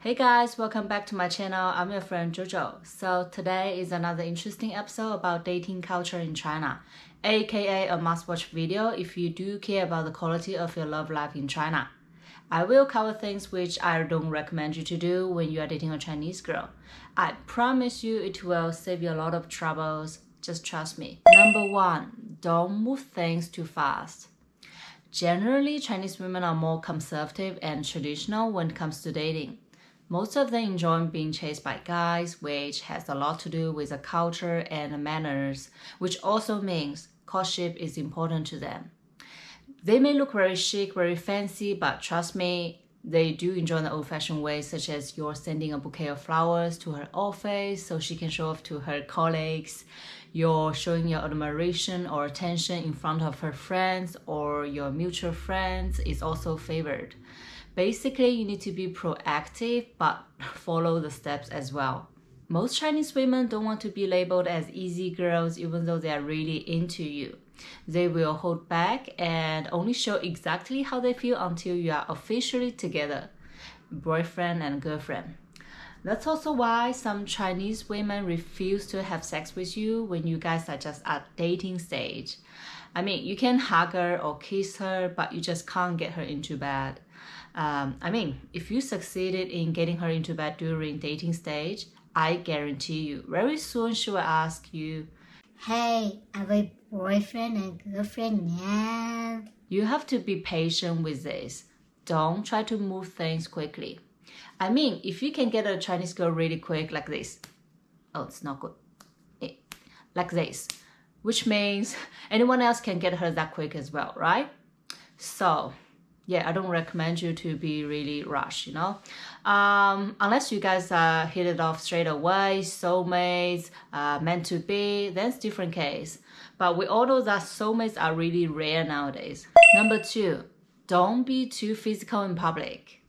Hey guys, welcome back to my channel. I'm your friend Jojo. So today is another interesting episode about dating culture in China, aka a must-watch video if you do care about the quality of your love life in China. I will cover things which I don't recommend you to do when you are dating a Chinese girl. I promise you it will save you a lot of troubles. Just trust me. Number 1, don't move things too fast. Generally, Chinese women are more conservative and traditional when it comes to dating. Most of them enjoy being chased by guys, which has a lot to do with the culture and manners, which also means courtship is important to them. They may look very chic, very fancy, but trust me, they do enjoy the old-fashioned ways, such as you're sending a bouquet of flowers to her office so she can show off to her colleagues. You're showing your admiration or attention in front of her friends or your mutual friends is also favored. Basically, you need to be proactive but follow the steps as well. Most Chinese women don't want to be labeled as easy girls even though they are really into you. They will hold back and only show exactly how they feel until you are officially together, boyfriend and girlfriend. That's also why some Chinese women refuse to have sex with you when you guys are just at dating stage. I mean, you can hug her or kiss her, but you just can't get her into bed. If you succeeded in getting her into bed during dating stage, I guarantee you, very soon she will ask you, "Hey, are we boyfriend and girlfriend now?" You have to be patient with this. Don't try to move things quickly. I mean, if you can get a Chinese girl really quick like this, oh, it's not good. Like this, which means anyone else can get her that quick as well, right? So, yeah, I don't recommend you to be really rushed, unless you guys hit it off straight away, soulmates, meant to be, then it's different case. But we all know that soulmates are really rare nowadays. Number 2, don't be too physical in public.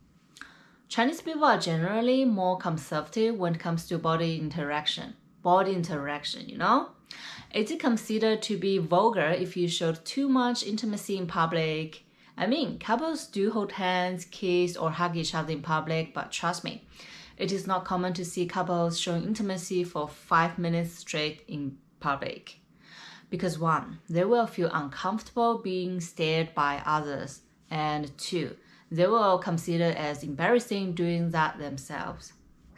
Chinese people are generally more conservative when it comes to body interaction. Is it considered to be vulgar if you show too much intimacy in public? I mean, couples do hold hands, kiss, or hug each other in public, but trust me, it is not common to see couples showing intimacy for 5 minutes straight in public. Because 1, they will feel uncomfortable being stared by others, and 2, they will consider it as embarrassing doing that themselves.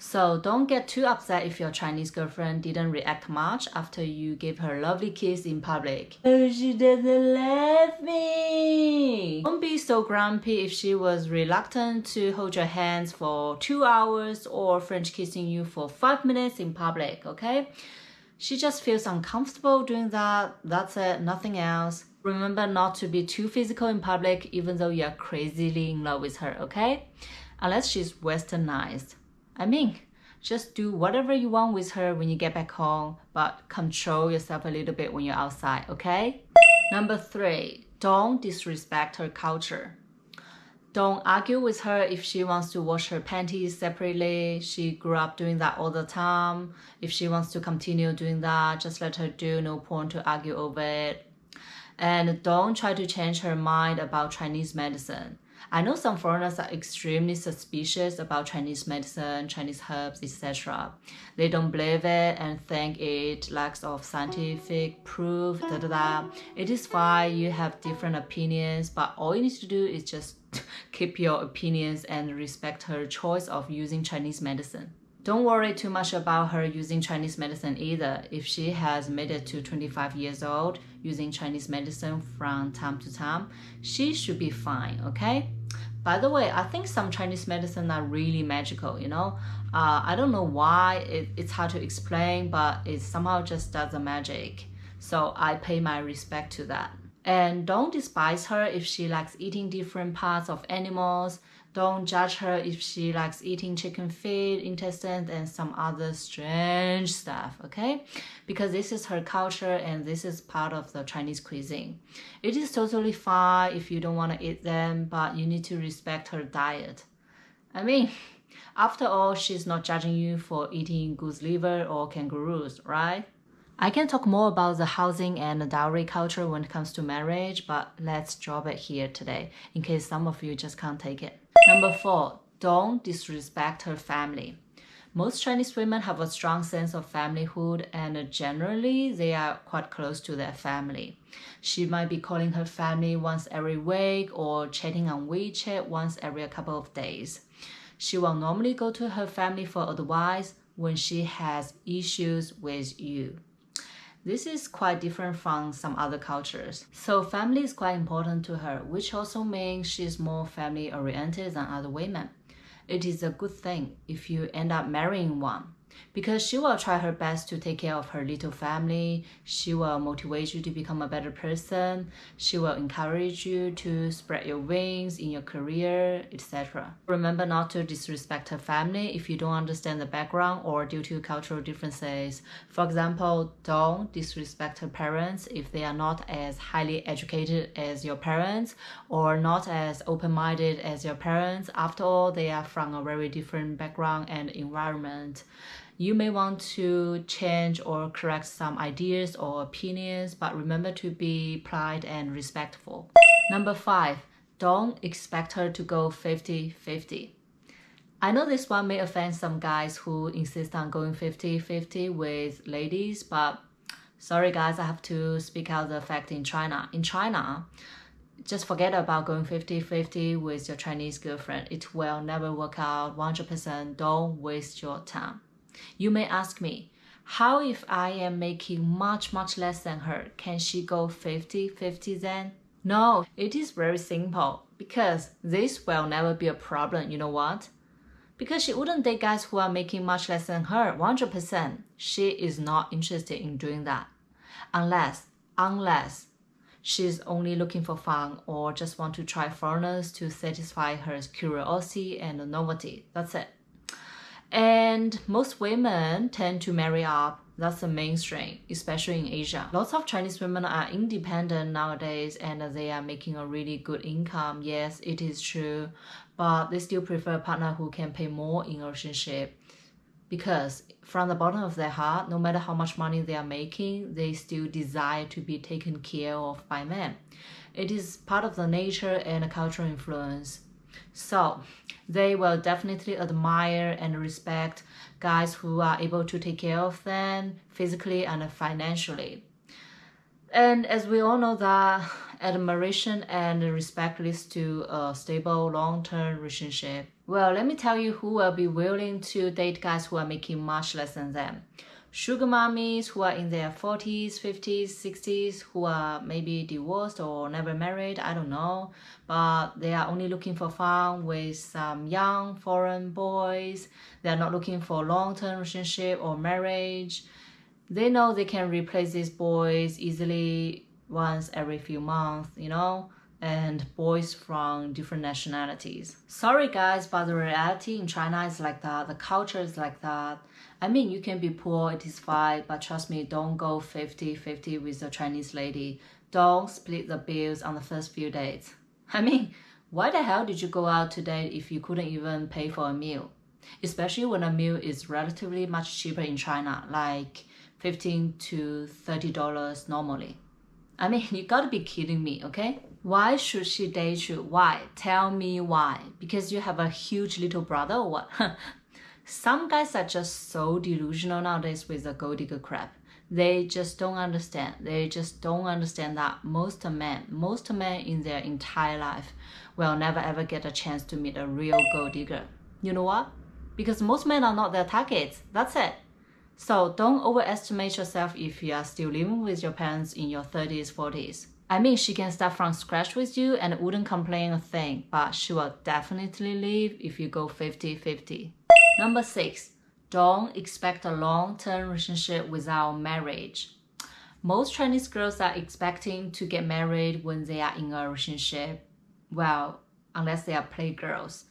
So don't get too upset if your Chinese girlfriend didn't react much after you gave her a lovely kiss in public. Oh, she doesn't love me. Don't be so grumpy if she was reluctant to hold your hands for 2 hours or French kissing you for 5 minutes in public, okay? She just feels uncomfortable doing that. That's it, nothing else. Remember not to be too physical in public even though you're crazily in love with her, okay? Unless she's westernized. I mean, just do whatever you want with her when you get back home, but control yourself a little bit when you're outside, okay? Number 3, don't disrespect her culture. Don't argue with her if she wants to wash her panties separately. She grew up doing that all the time. If she wants to continue doing that, just let her do, no point to argue over it. And don't try to change her mind about Chinese medicine. I know some foreigners are extremely suspicious about Chinese medicine, Chinese herbs, etc. They don't believe it and think it lacks of scientific proof, It is fine, you have different opinions, but all you need to do is just keep your opinions and respect her choice of using Chinese medicine. Don't worry too much about her using Chinese medicine either. If she has made it to 25 years old using Chinese medicine from time to time, she should be fine, okay? By the way, I think some Chinese medicine are really magical, I don't know why, it's hard to explain, but it somehow just does the magic. So I pay my respect to that. And don't despise her if she likes eating different parts of animals. Don't judge her if she likes eating chicken feet, intestines, and some other strange stuff, okay? Because this is her culture and this is part of the Chinese cuisine. It is totally fine if you don't want to eat them, but you need to respect her diet. I mean, after all, she's not judging you for eating goose liver or kangaroos, right? I can talk more about the housing and the dowry culture when it comes to marriage, but let's drop it here today in case some of you just can't take it. Number 4, don't disrespect her family. Most Chinese women have a strong sense of familyhood and generally they are quite close to their family. She might be calling her family once every week or chatting on WeChat once every couple of days. She will normally go to her family for advice when she has issues with you. This is quite different from some other cultures. So family is quite important to her, which also means she's more family oriented than other women. It is a good thing if you end up marrying one, because she will try her best to take care of her little family. She will motivate you to become a better person. She will encourage you to spread your wings in your career, etc. Remember not to disrespect her family if you don't understand the background or due to cultural differences. For example, don't disrespect her parents if they are not as highly educated as your parents or not as open-minded as your parents. After all, they are from a very different background and environment. You may want to change or correct some ideas or opinions, but remember to be polite and respectful. Number 5, don't expect her to go 50-50. I know this one may offend some guys who insist on going 50-50 with ladies, but sorry guys, I have to speak out the fact in China. In China, just forget about going 50-50 with your Chinese girlfriend. It will never work out 100%. Don't waste your time. You may ask me, how if I am making much less than her? Can she go 50-50 then? No, it is very simple, because this will never be a problem. You know what? Because she wouldn't date guys who are making much less than her 100%. She is not interested in doing that. Unless she's only looking for fun or just want to try foreigners to satisfy her curiosity and novelty. That's it. And most women tend to marry up. That's the mainstream, especially in Asia. Lots of Chinese women are independent nowadays and they are making a really good income. Yes, it is true, but they still prefer a partner who can pay more in a relationship, because from the bottom of their heart, no matter how much money they are making, they still desire to be taken care of by men. It is part of the nature and cultural influence. So they will definitely admire and respect guys who are able to take care of them physically and financially. And as we all know that admiration and respect leads to a stable long-term relationship. Well, let me tell you who will be willing to date guys who are making much less than them. Sugar mommies who are in their 40s, 50s, 60s, who are maybe divorced or never married, I don't know, but they are only looking for fun with some young foreign boys. They are not looking for long-term relationship or marriage. They know they can replace these boys easily once every few months, you know, and boys from different nationalities. Sorry guys, but the reality in China is like that. The culture is like that. I mean, you can be poor, it is fine, but trust me, don't go 50-50 with a Chinese lady. Don't split the bills on the first few dates. I mean, why the hell did you go out to date if you couldn't even pay for a meal? Especially when a meal is relatively much cheaper in China, like $15 to $30 normally. I mean, you gotta be kidding me, okay? Why should she date you? Why? Tell me why. Because you have a huge little brother or what? Some guys are just so delusional nowadays with the gold digger crap. They just don't understand. They just don't understand that most men in their entire life will never ever get a chance to meet a real gold digger. You know what? Because most men are not their targets. That's it. So don't overestimate yourself if you are still living with your parents in your 30s, 40s. I mean, she can start from scratch with you and wouldn't complain a thing, but she will definitely leave if you go 50-50. Number 6, don't expect a long-term relationship without marriage. Most Chinese girls are expecting to get married when they are in a relationship. Well, unless they are playgirls.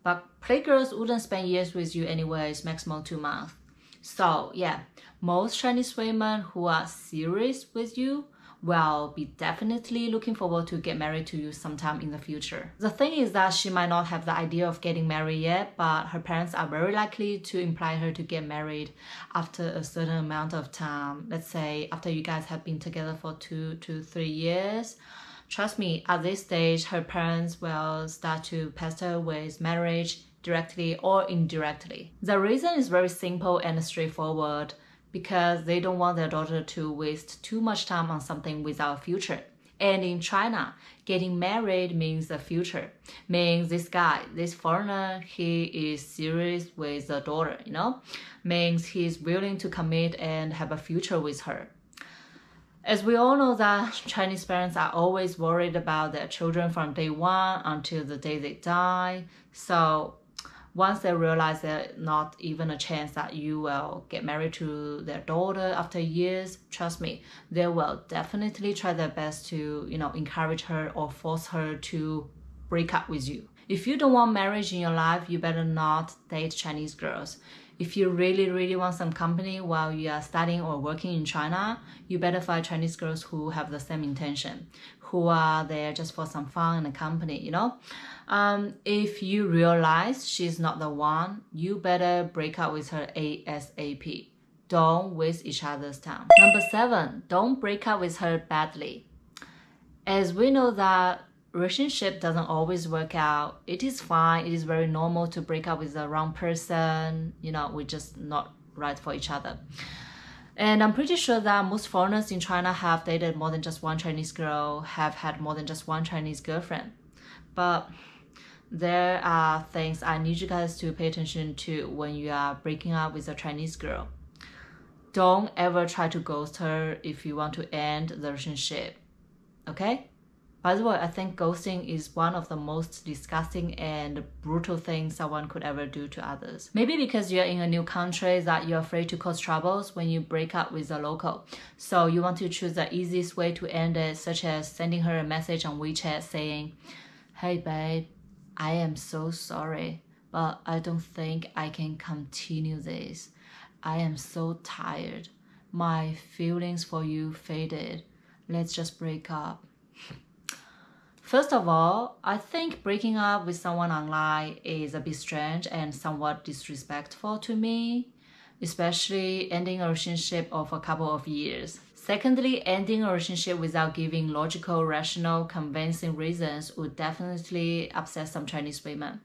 But playgirls wouldn't spend years with you anyways, maximum 2 months. So yeah, most Chinese women who are serious with you will be definitely looking forward to get married to you sometime in the future. The thing is that she might not have the idea of getting married yet, but her parents are very likely to imply her to get married after a certain amount of time. Let's say after you guys have been together for 2 to 3 years. Trust me, at this stage, her parents will start to pester with marriage directly or indirectly. The reason is very simple and straightforward, because they don't want their daughter to waste too much time on something without a future. And in China, getting married means a future, means this guy, this foreigner, he is serious with the daughter, means he's willing to commit and have a future with her. As we all know that Chinese parents are always worried about their children from day one until the day they die. So once they realize there's not even a chance that you will get married to their daughter after years, trust me, they will definitely try their best to, encourage her or force her to break up with you. If you don't want marriage in your life, you better not date Chinese girls. If you really, really want some company while you are studying or working in China, you better find Chinese girls who have the same intention, who are there just for some fun and company, If you realize she's not the one, you better break up with her ASAP. Don't waste each other's time. Number 7, don't break up with her badly. As we know that relationship doesn't always work out, it is fine, it is very normal to break up with the wrong person, we're just not right for each other. And I'm pretty sure that most foreigners in China have dated more than just one Chinese girl, have had more than just one Chinese girlfriend. But there are things I need you guys to pay attention to when you are breaking up with a Chinese girl. Don't ever try to ghost her if you want to end the relationship, okay? By the way, I think ghosting is one of the most disgusting and brutal things someone could ever do to others. Maybe because you're in a new country that you're afraid to cause troubles when you break up with a local. So you want to choose the easiest way to end it, such as sending her a message on WeChat saying, "Hey babe, I am so sorry, but I don't think I can continue this. I am so tired. My feelings for you faded. Let's just break up." First of all, I think breaking up with someone online is a bit strange and somewhat disrespectful to me, especially ending a relationship of a couple of years. Secondly, ending a relationship without giving logical, rational, convincing reasons would definitely upset some Chinese women.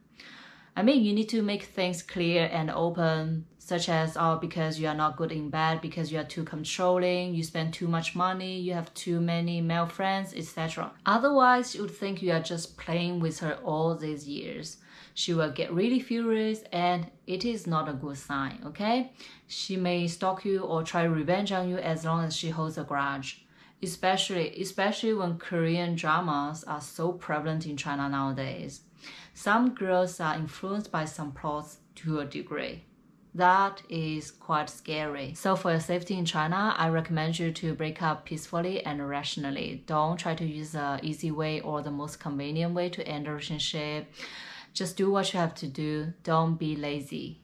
You need to make things clear and open, such as, because you are not good in bed, because you are too controlling, you spend too much money, you have too many male friends, etc. Otherwise, you would think you are just playing with her all these years. She will get really furious, and it is not a good sign, okay? She may stalk you or try revenge on you as long as she holds a grudge. Especially when Korean dramas are so prevalent in China nowadays. Some girls are influenced by some plots to a degree. That is quite scary. So for your safety in China, I recommend you to break up peacefully and rationally. Don't try to use the easy way or the most convenient way to end a relationship. Just do what you have to do. Don't be lazy.